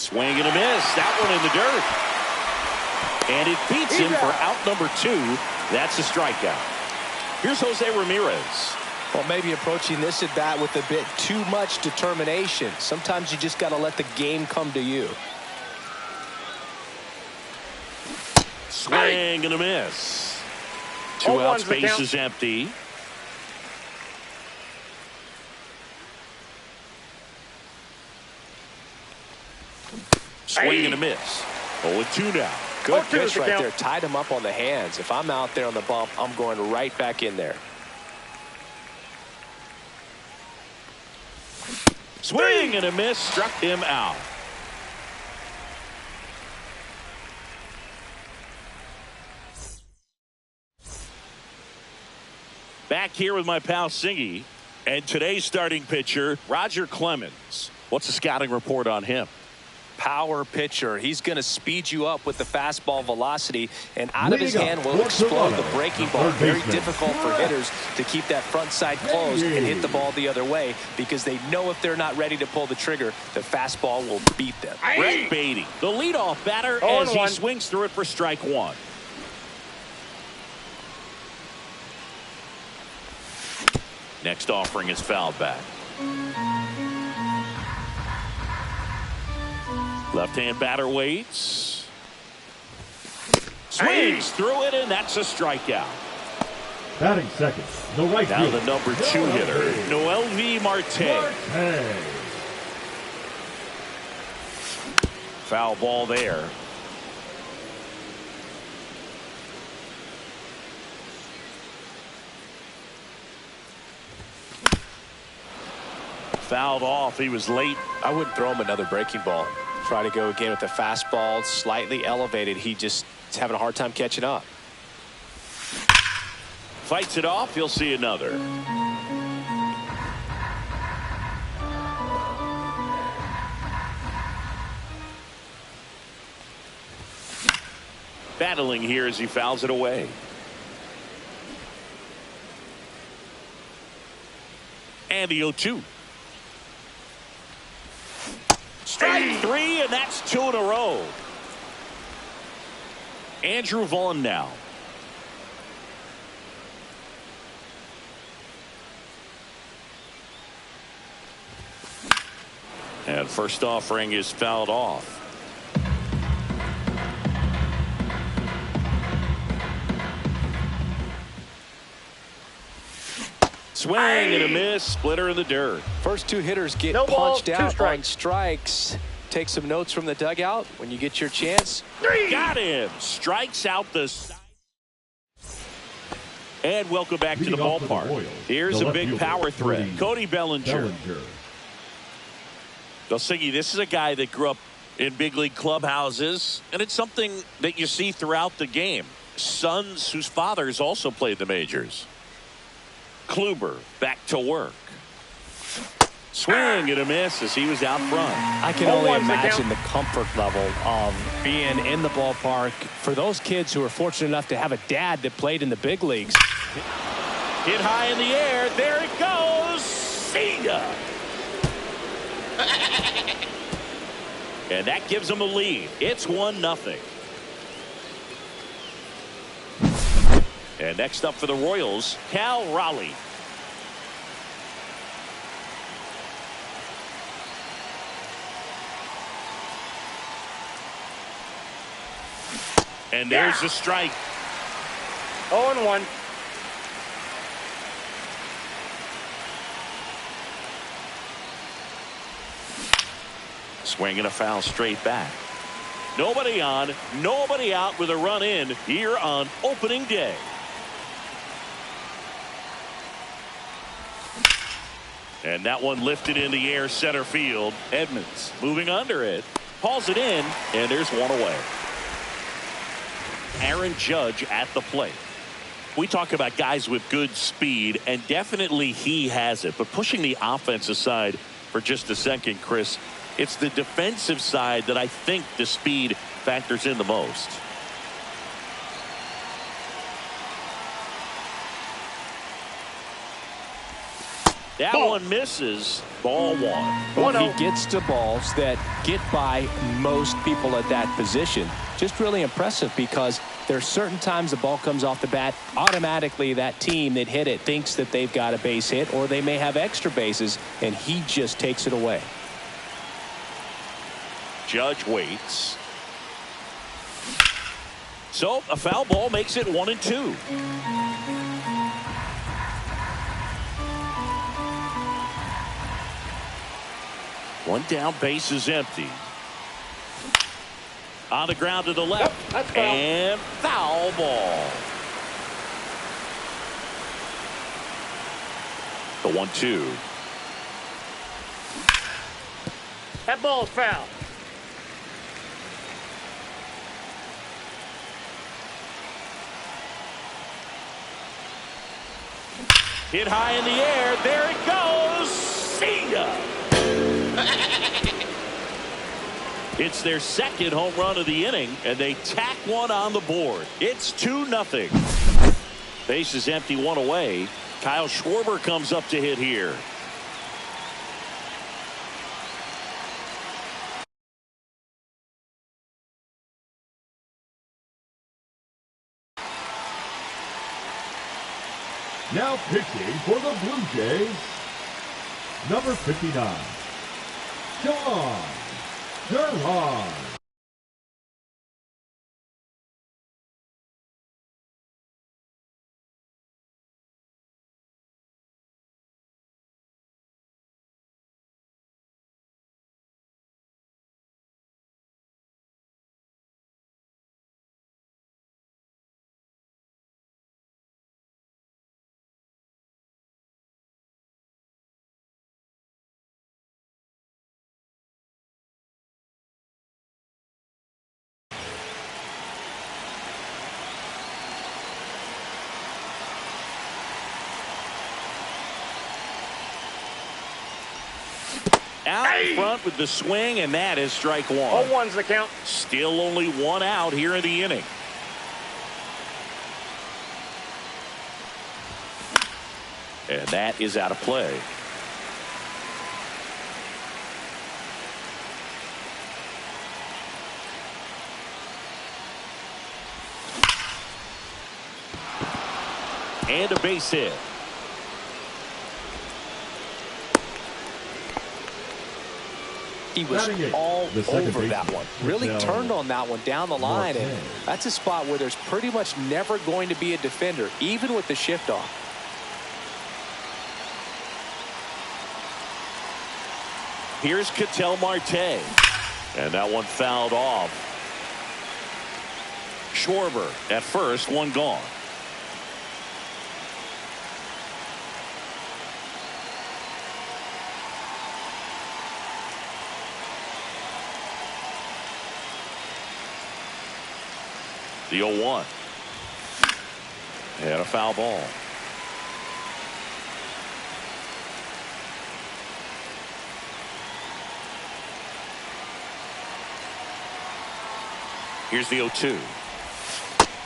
Swing and a miss. That one in the dirt. And it beats him for out number 2. That's a strikeout. Here's Jose Ramirez. Well, maybe approaching this at bat with a bit too much determination. Sometimes you just got to let the game come to you. Swing and a miss. 2 outs, base is empty. Swing and a miss. 0-2 now. Good pitch right there. Tied him up on the hands. If I'm out there on the bump, I'm going right back in there. Swing and a miss. Struck him out. Back here with my pal Singy. And today's starting pitcher, Roger Clemens. What's the scouting report on him? Power pitcher. He's going to speed you up with the fastball velocity, and out of his hand will explode the breaking ball. Very difficult for hitters to keep that front side closed and hit the ball the other way, because they know if they're not ready to pull the trigger, the fastball will beat them. Brett Baty, the leadoff batter, as he swings through it for strike 1. Next offering is fouled back. Left-hand batter waits. Swings through it, and that's a strikeout. Batting second, the right now fielder, the number 2 hitter, Noelvi Marte. Foul ball there. Fouled off. He was late. I wouldn't throw him another breaking ball. Try to go again with the fastball slightly elevated. He just is having a hard time catching up. Fights it off. He'll see another. Battling here as he fouls it away. And the 0-2. Strike 3, and that's 2 in a row. Andrew Vaughn now. And first offering is fouled off. Swing and a miss. Splitter in the dirt. First 2 hitters get punched out on strikes. Take some notes from the dugout when you get your chance. Got him. Strikes out the side. And welcome back to the ballpark. Here's a big power threat. Cody Bellinger. Well, Siggy, this is a guy that grew up in big league clubhouses, and it's something that you see throughout the game. Sons whose fathers also played the majors. Kluber back to work. Swing and a miss as he was out front. I can only imagine the comfort level of being in the ballpark for those kids who are fortunate enough to have a dad that played in the big leagues. Hit high in the air. There it goes. See ya. And that gives them a lead. It's 1-0. And next up for the Royals, Cal Raleigh. And there's the strike. 0-1. Swinging a foul straight back. Nobody on, nobody out with a run in here on opening day. And that one lifted in the air center field. Edmonds moving under it. Hauls it in, and there's one away. Aaron Judge at the plate. We talk about guys with good speed, and definitely he has it. But pushing the offense aside for just a second, Chris, it's the defensive side that I think the speed factors in the most. That one misses. Ball one. Well, he gets to balls that get by most people at that position. Just really impressive because there are certain times the ball comes off the bat, automatically that team that hit it thinks that they've got a base hit or they may have extra bases, and he just takes it away. Judge waits. So a foul ball makes it 1-2. One down, base is empty. On the ground to the left. Yep, foul. And foul ball. The 1-2. That ball's foul. Hit high in the air. There it goes. See ya. It's their second home run of the inning, and they tack one on the board. It's 2-0. Base is empty, one away. Kyle Schwarber comes up to hit here. Now pitching for the Blue Jays, number 59, John Sherman. Out in front with the swing, and that is strike one. 0-1's the count. Still only one out here in the inning. And that is out of play. And a base hit. He was all over that one. Really turned on that one down the line, and that's a spot where there's pretty much never going to be a defender, even with the shift off. Here's Ketel Marte, and that one fouled off. Schwarber at first, one gone. The 0-1. And a foul ball. Here's the 0-2.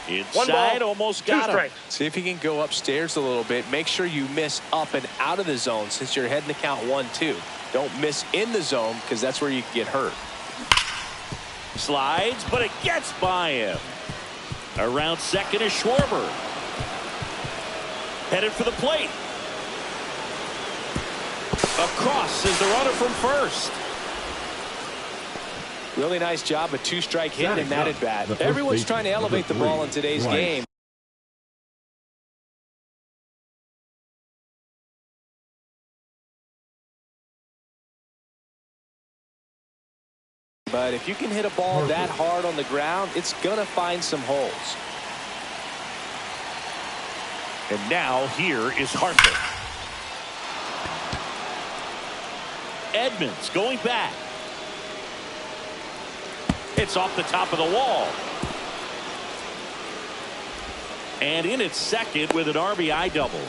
Inside, almost got him. See if you can go upstairs a little bit. Make sure you miss up and out of the zone since you're heading to count 1-2. Don't miss in the zone because that's where you can get hurt. Slides, but it gets by him. Around second is Schwarber. Headed for the plate. Across is the runner from first. Really nice job, a two-strike hit in that at bat. Everyone's trying to elevate the ball in today's game. But if you can hit a ball that hard on the ground, it's going to find some holes. And now here is Harper. Edmonds going back. It's off the top of the wall. And in its second with an RBI double.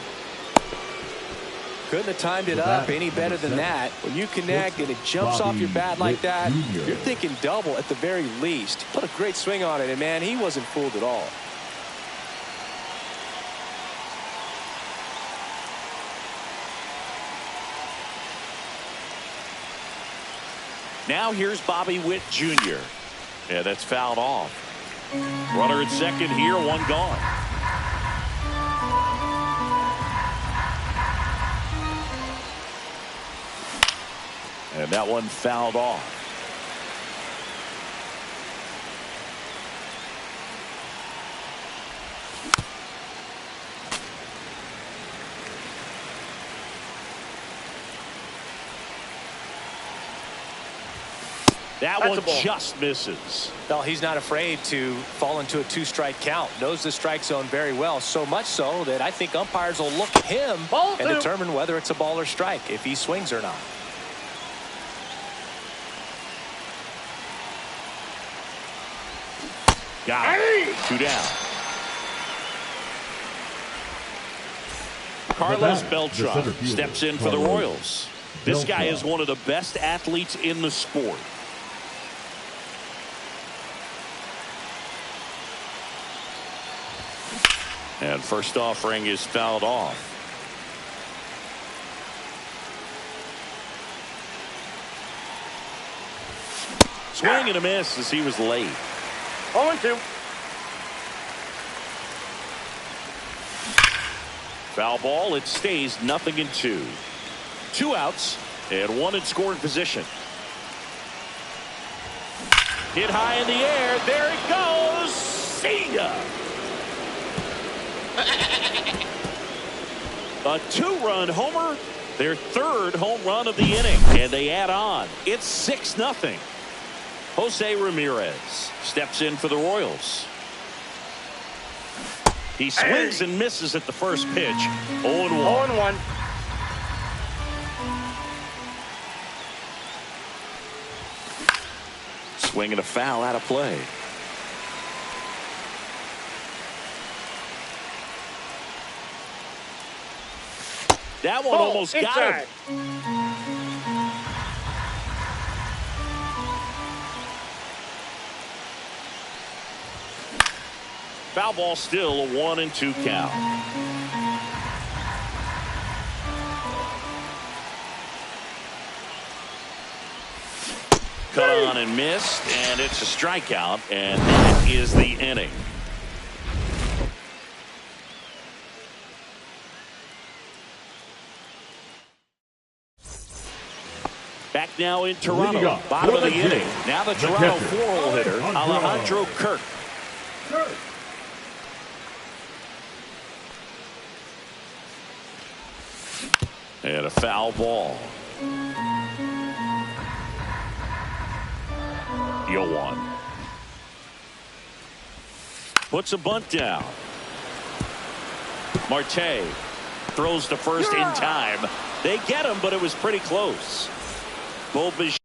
Couldn't have timed it up any better than that. When you connect and it jumps off your bat like that, you're thinking double at the very least. Put a great swing on it, and man, he wasn't fooled at all. Now here's Bobby Witt Jr. Yeah, that's fouled off. Runner at second here, one gone. And that one fouled off. That one just misses. Well, he's not afraid to fall into a two-strike count. Knows the strike zone very well, so much so that I think umpires will look at him and determine whether it's a ball or strike, if he swings or not. Got it. 2 down. Carlos Beltran steps in for the Royals. This guy is one of the best athletes in the sport. And first offering is fouled off. Swing and a miss as he was late. 0-2. Foul ball. It stays 0-2. 2 outs and 1 in scoring position. Hit high in the air. There it goes. See ya. A 2-run homer, their 3rd home run of the inning, and they add on. It's 6-0. Jose Ramirez steps in for the Royals. He swings and misses at the first pitch. 0-1. 0-1. Swing and a foul out of play. That one almost got him. Foul ball, still a 1-2 count. Cut on and missed, and it's a strikeout, and that is the inning. Back now in Toronto, bottom of the inning. Now the Toronto 4-hole hitter, Alejandro Kirk. And a foul ball. 0-1. Puts a bunt down. Marte throws to first in time. They get him, but it was pretty close. Bo Bichette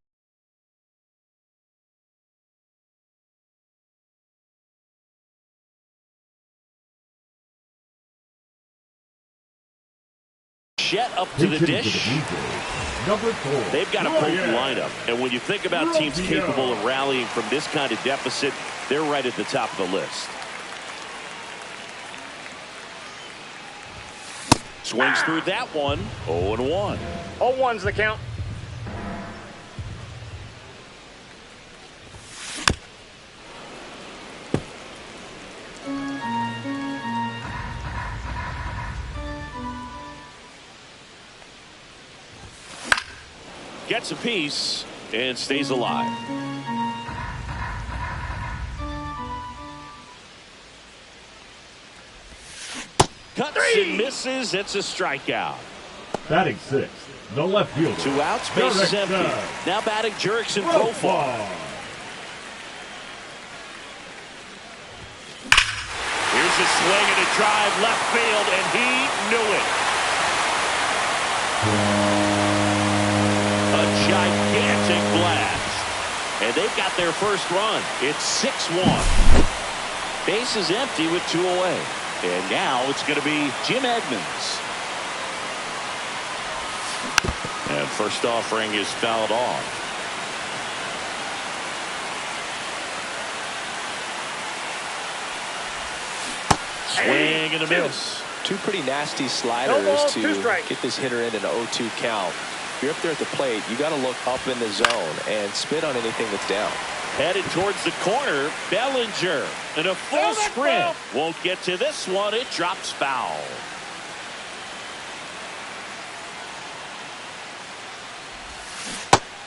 up to the dish. They've got a potent lineup, and when you think about teams capable of rallying from this kind of deficit, they're right at the top of the list. Swings through that one. 0-1. 0-1's the count. Gets a piece and stays alive. Cuts and misses. It's a strikeout. Batting 6, the left fielder. 2 outs, base is empty. Now batting Jurickson Profar. Here's a swing and a drive left field, and he knew it. A gigantic blast. And they've got their first run. It's 6-1. Base is empty with 2 away. And now it's going to be Jim Edmonds. And first offering is fouled off. Swing and a miss. 2 pretty nasty sliders to get this hitter in an 0-2 count. you're up there at the plate, you got to look up in the zone and spit on anything that's down. Headed towards the corner, Bellinger. And a full sprint. Won't get to this one. It drops foul.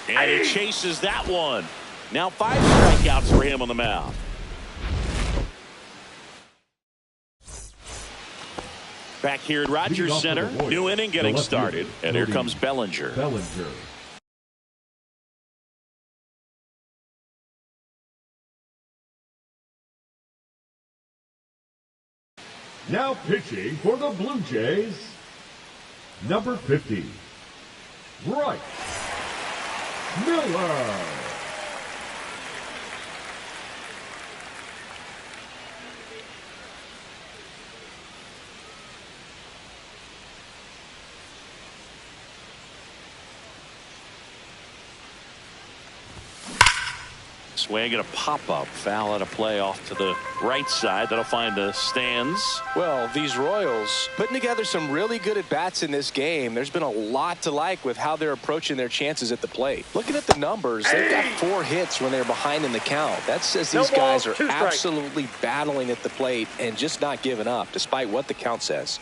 And he chases that one. Now 5 strikeouts for him on the mound. Back here at Rogers Center, new inning getting started. And here comes Bellinger. Now pitching for the Blue Jays, number 50, Bryce Miller. Swing and a pop-up. Foul out of play off to the right side. That'll find the stands. Well, these Royals putting together some really good at-bats in this game. There's been a lot to like with how they're approaching their chances at the plate. Looking at the numbers, they've got 4 hits when they're behind in the count. That says these guys are absolutely battling at the plate and just not giving up, despite what the count says.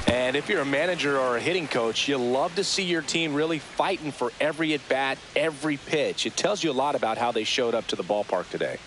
And if you're a manager or a hitting coach, you love to see your team really fighting for every at-bat, every pitch. It tells you a lot about how they showed up to the ballpark today.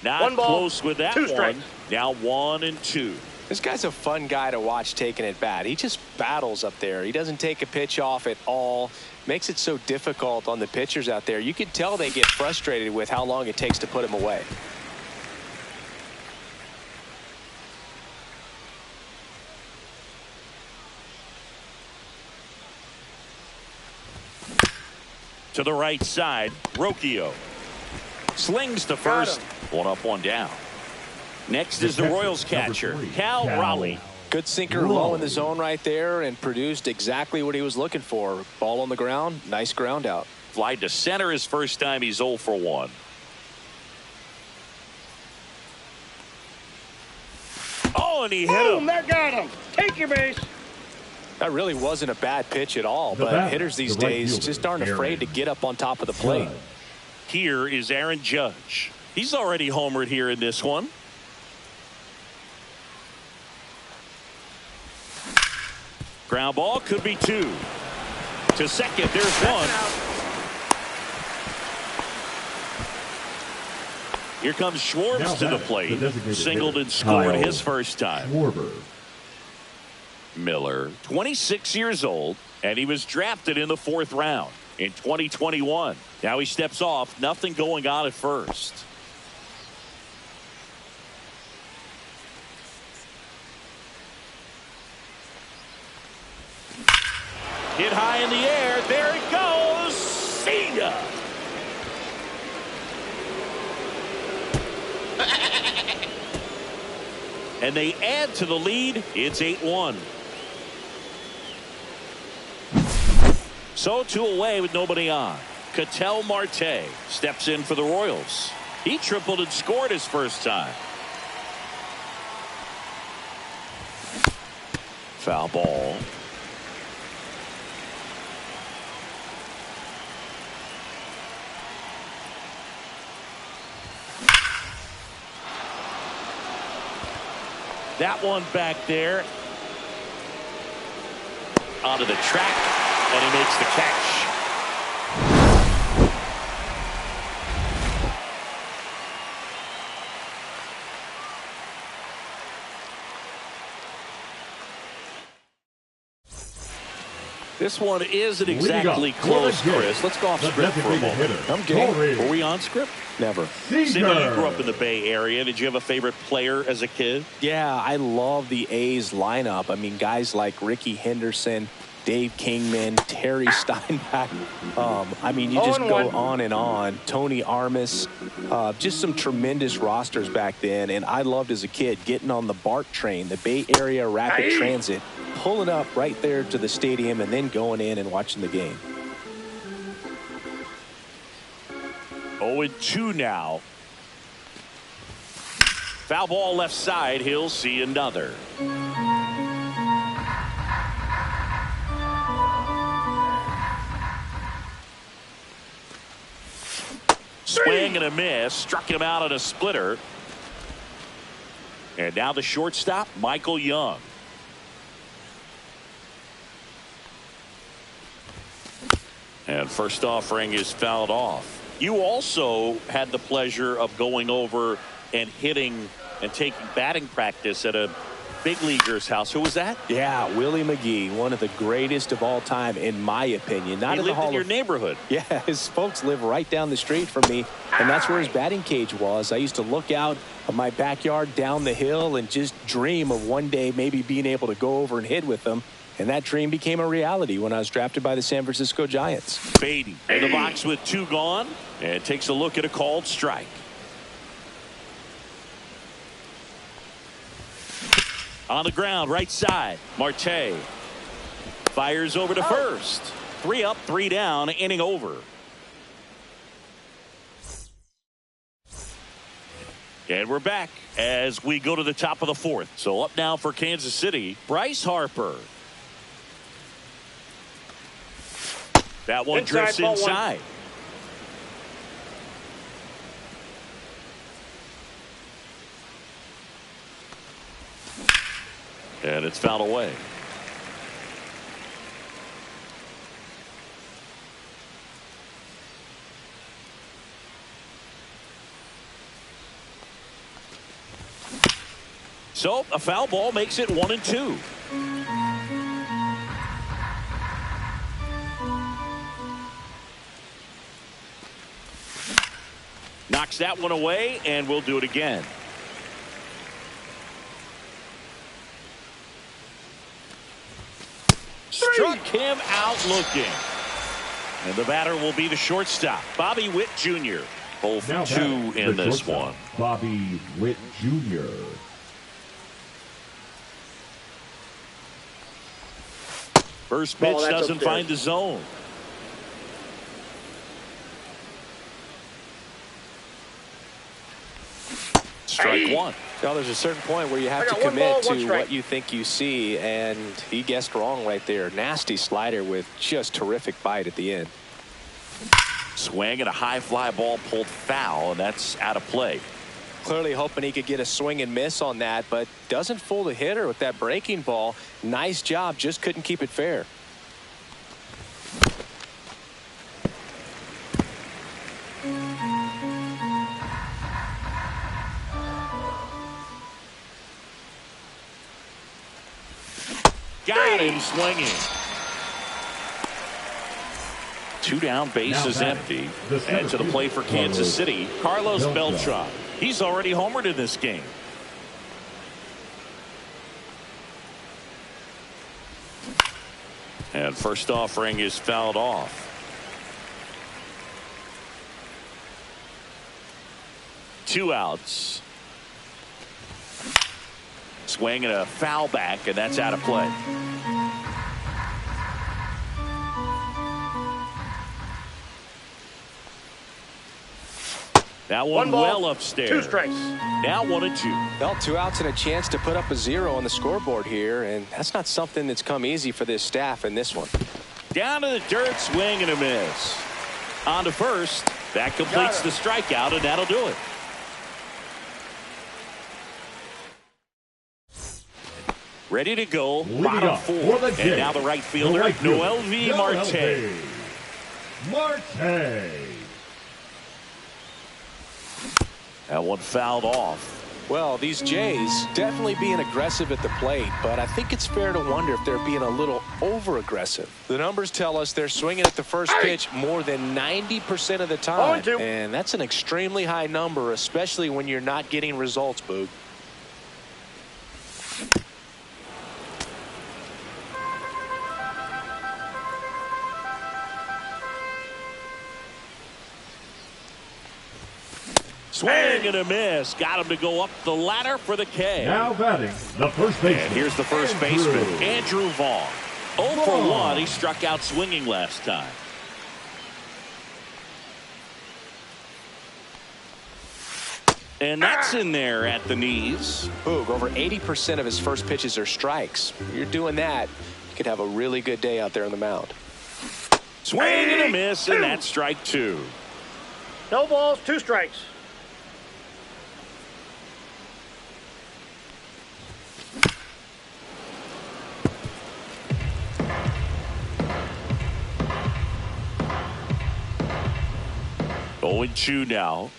Not close with that one. Now 1-2. This guy's a fun guy to watch taking at bat. He just battles up there. He doesn't take a pitch off at all. Makes it so difficult on the pitchers out there. You can tell they get frustrated with how long it takes to put him away. To the right side, Rocchio slings to first. 1 up, 1 down. Next is the Royals catcher, Cal Raleigh. Good sinker low in the zone right there and produced exactly what he was looking for. Ball on the ground, nice ground out. Fly to center his first time. He's 0 for 1. Oh, and he hit him. That got him. Take your base. That really wasn't a bad pitch at all, but hitters these days just aren't afraid to get up on top of the plate. Here is Aaron Judge. He's already homered here in this one. Ground ball, could be 2. To second, there's 1. Here comes Schwartz to the plate. Singled and scored his first time. Miller, 26 years old, and he was drafted in the 4th round in 2021. Now he steps off, nothing going on at first. Hit high in the air. There it goes. See ya. And they add to the lead. It's 8-1. So 2 away with nobody on. Ketel Marte steps in for the Royals. He tripled and scored his first time. Foul ball. That one back there. Onto the track, and he makes the catch. This one isn't exactly close, Chris. Let's go off script for a moment. I'm game. Are we on script? Never. Cindy, you grew up in the Bay Area. Did you have a favorite player as a kid? Yeah, I love the A's lineup. I mean, guys like Ricky Henderson, Dave Kingman, Terry Steinbach. I mean, you just go on and on. Tony Armas. Just some tremendous rosters back then. And I loved as a kid getting on the BART train, the Bay Area Rapid Transit, pulling up right there to the stadium and then going in and watching the game. 0-2 now. Foul ball left side. He'll see another. Swing and a miss. Struck him out on a splitter. And now the shortstop, Michael Young. And first offering is fouled off. You also had the pleasure of going over and hitting and taking batting practice at a big leaguer's house. Who was that? Yeah, Willie McGee, one of the greatest of all time, in my opinion. He lived in your neighborhood. Yeah, his folks live right down the street from me, and that's where his batting cage was. I used to look out of my backyard down the hill and just dream of one day maybe being able to go over and hit with them. And that dream became a reality when I was drafted by the San Francisco Giants. Beatty in the box with 2 gone and takes a look at a called strike. On the ground, right side, Marte fires over to first. 3 up, 3 down, inning over. And we're back as we go to the top of the 4th. So up now for Kansas City, Bryce Harper. That one drifts inside. And it's fouled away. So a foul ball makes it 1-2. Knocks that one away, and we'll do it again. Struck him out looking. And the batter will be the shortstop, Bobby Witt Jr. 0 for 2 in this one. Bobby Witt Jr. First pitch doesn't find the zone. Strike 1. Now, there's a certain point where you have to commit to what you think you see, and he guessed wrong right there. Nasty slider with just terrific bite at the end. Swing and a high fly ball pulled foul, and that's out of play. Clearly hoping he could get a swing and miss on that, but doesn't fool the hitter with that breaking ball. Nice job, just couldn't keep it fair. Got him swinging. 2 down, base is empty. And to the plate for Kansas City, Carlos Beltran. He's already homered in this game. And first offering is fouled off. Two outs. Swing and a foul back, and that's out of play. That one well upstairs. 2 strikes. Now 1-2. Well, 2 outs and a chance to put up a 0 on the scoreboard here, and that's not something that's come easy for this staff in this one. Down to the dirt, swing and a miss. On to first. That completes the strikeout, and that'll do it. Ready to go, bottom 4. And now the right fielder, Noelvi Marte. Marte. That one fouled off. Well, these Jays definitely being aggressive at the plate, but I think it's fair to wonder if they're being a little over-aggressive. The numbers tell us they're swinging at the first pitch more than 90% of the time, and that's an extremely high number, especially when you're not getting results, Boog. Swing and a miss. Got him to go up the ladder for the K. Now batting, the first baseman. And here's the first baseman, Andrew Vaughn. 0 for 1. He struck out swinging last time. And that's in there at the knees. Boog, over 80% of his first pitches are strikes. You're doing that, you could have a really good day out there on the mound. Swing and a miss, and that's strike 2. No balls, 2 strikes. Going 2 now.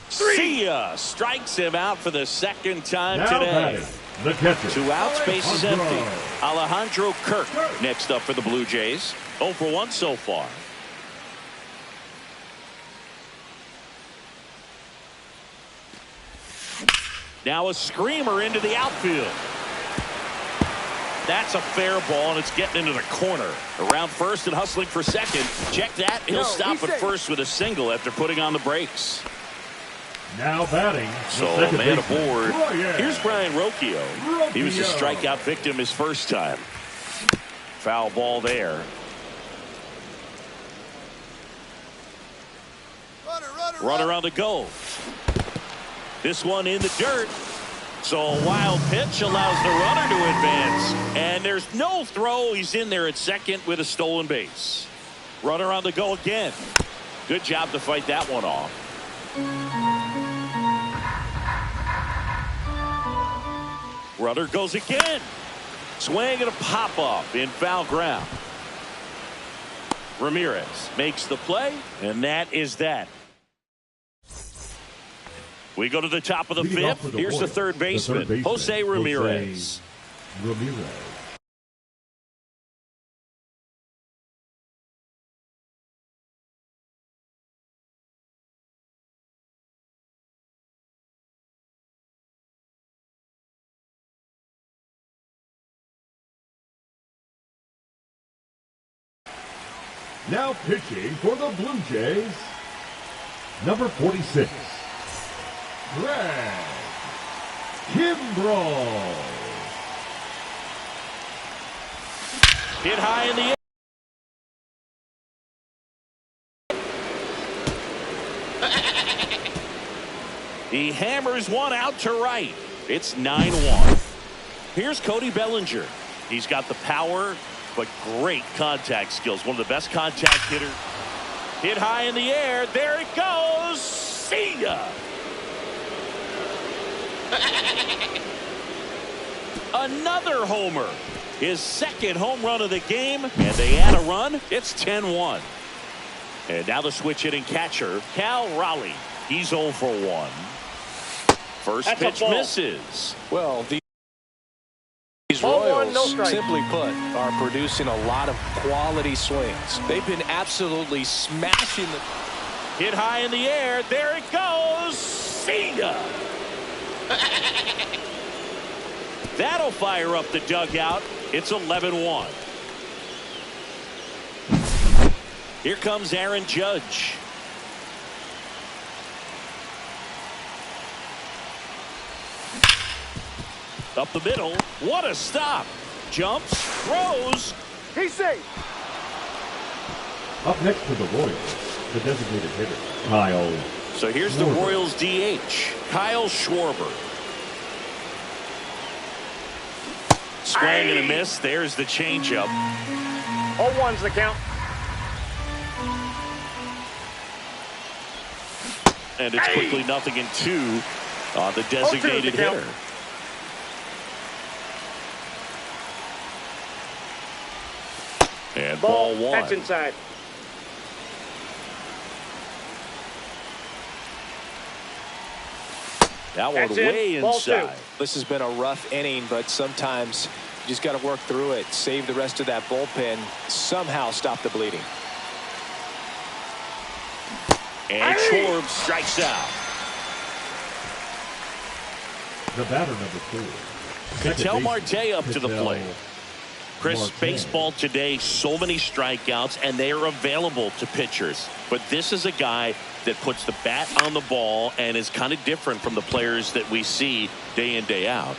See ya! Strikes him out for the second time now today. Batting, the catcher. 2 outs, base is empty. Alejandro Kirk next up for the Blue Jays. 0 for 1 so far. Now a screamer into the outfield. That's a fair ball, and it's getting into the corner. Around first and hustling for second. Check that. He'll stop at first with a single after putting on the brakes. Now batting. So, man aboard. Here's Brian Rocchio. He was a strikeout victim his first time. Foul ball there. Runner on the go. This one in the dirt. So a wild pitch allows the runner to advance. And there's no throw. He's in there at second with a stolen base. Runner on the go again. Good job to fight that one off. Runner goes again. Swing and a pop-off in foul ground. Ramirez makes the play, and that is that. We go to the top of the fifth. Here's the third baseman, Jose Ramirez. Now pitching for the Blue Jays, number 46, Craig Kimbrel. Hit high in the air. He hammers one out to right. It's 9-1. Here's Cody Bellinger. He's got the power, but great contact skills. One of the best contact hitters. Hit high in the air. There it goes. See ya. Another homer. His second home run of the game. And they add a run. It's 10-1. And now the switch hitting catcher, Cal Raleigh. He's 0 for 1. First pitch misses. Well, these Royals, simply put, are producing a lot of quality swings. They've been absolutely smashing the... Hit high in the air. There it goes. See ya. That'll fire up the dugout. It's 11-1. Here comes Aaron Judge. Up the middle. What a stop. Jumps, throws. He's safe. Up next for the Royals, the designated hitter, Kyle. So here's the Royals DH, Kyle Schwarber. Swing and a miss. There's the changeup. 0-1's the count. And it's quickly 0-2 on the designated hitter. And ball 1. That's inside. That one way inside. This has been a rough inning, but sometimes you just got to work through it, save the rest of that bullpen, somehow stop the bleeding. And Schwarber strikes out. The batter, number 4. Ketel Marte up to the plate. Chris, baseball today, so many strikeouts, and they are available to pitchers. But this is a guy that puts the bat on the ball and is kind of different from the players that we see day in, day out.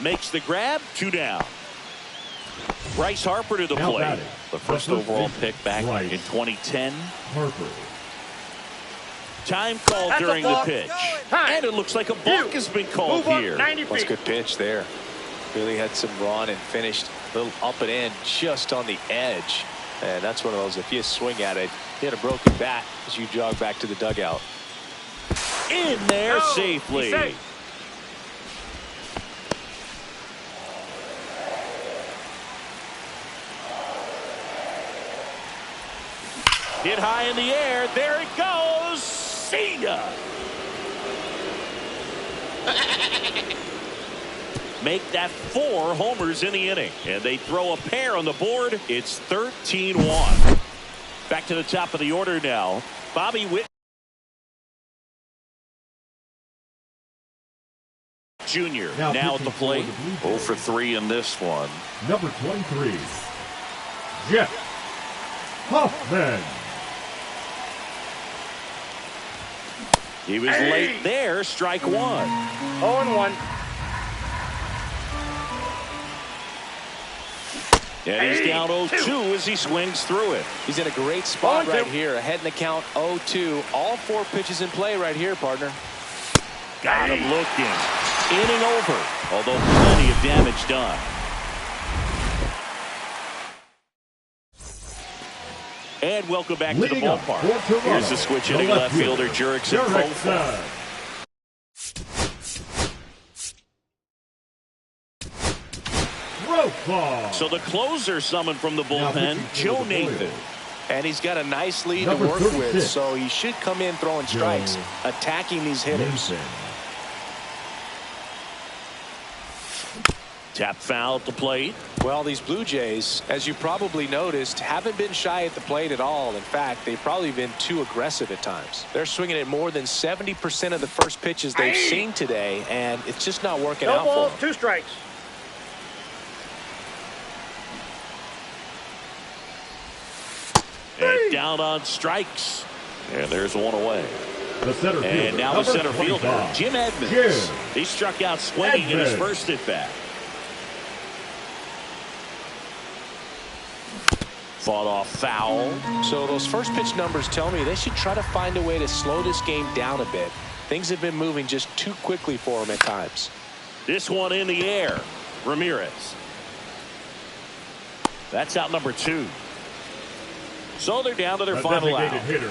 Makes the grab, 2 down. Bryce Harper to the plate. The first overall pick back in 2010. Harper. Time called during the pitch. And it looks like a balk has been called here. That's a good pitch there. Really had some run and finished a little up and in just on the edge. And that's one of those, if you swing at it, hit a broken bat as you jog back to the dugout. In there safely. Hit high in the air. There it goes. See ya. Make that 4 homers in the inning. And they throw a pair on the board. It's 13-1. Back to the top of the order now. Bobby Witt Jr. now at the plate. 0 for 3 in this one. Number 23. Jeff Hoffman. He was late there. Strike 1. 0-1. And he's down 0-2 as he swings through it. He's in a great spot right here. Ahead in the count, 0-2. All 4 pitches in play right here, partner. Got him looking. Inning over, although plenty of damage done. And welcome back to the ballpark. Here's the switch hitting left fielder, Jurickson Profar. So the closer summoned from the bullpen, Joe Nathan. And he's got a nice lead to work with, so he should come in throwing strikes, attacking these hitters. Tap foul at the plate. Well, these Blue Jays, as you probably noticed, haven't been shy at the plate at all. In fact, they've probably been too aggressive at times. They're swinging at more than 70% of the first pitches they've seen today, and it's just not working out for them. 2 balls, 2 strikes. And down on strikes. And there's one away. The center fielder, and now the center fielder, Jim Edmonds. He struck out swinging in his first at bat. Fought off foul. So those first pitch numbers tell me they should try to find a way to slow this game down a bit. Things have been moving just too quickly for them at times. This one in the air. Ramirez. That's out number 2. So they're down to their final out.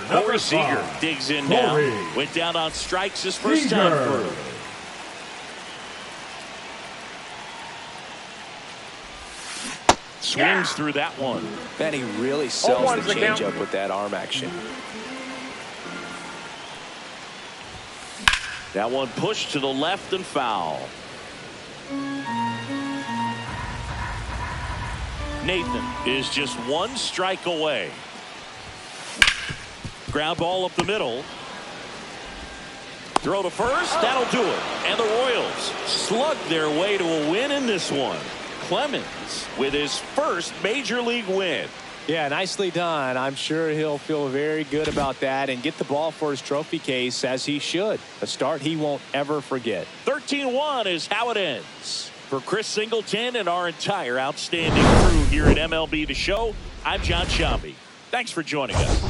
Corey Seager digs in now. Went down on strikes his first time through. Swings through that one. Man, he really sells the changeup with that arm action. That one pushed to the left and foul. Nathan is just 1 strike away. Ground ball up the middle. Throw to first. That'll do it. And the Royals slug their way to a win in this one. Clemens with his first major league win. Yeah, nicely done. I'm sure he'll feel very good about that and get the ball for his trophy case, as he should. A start he won't ever forget. 13-1 is how it ends. For Chris Singleton and our entire outstanding crew here at MLB The Show, I'm John Sciambi. Thanks for joining us.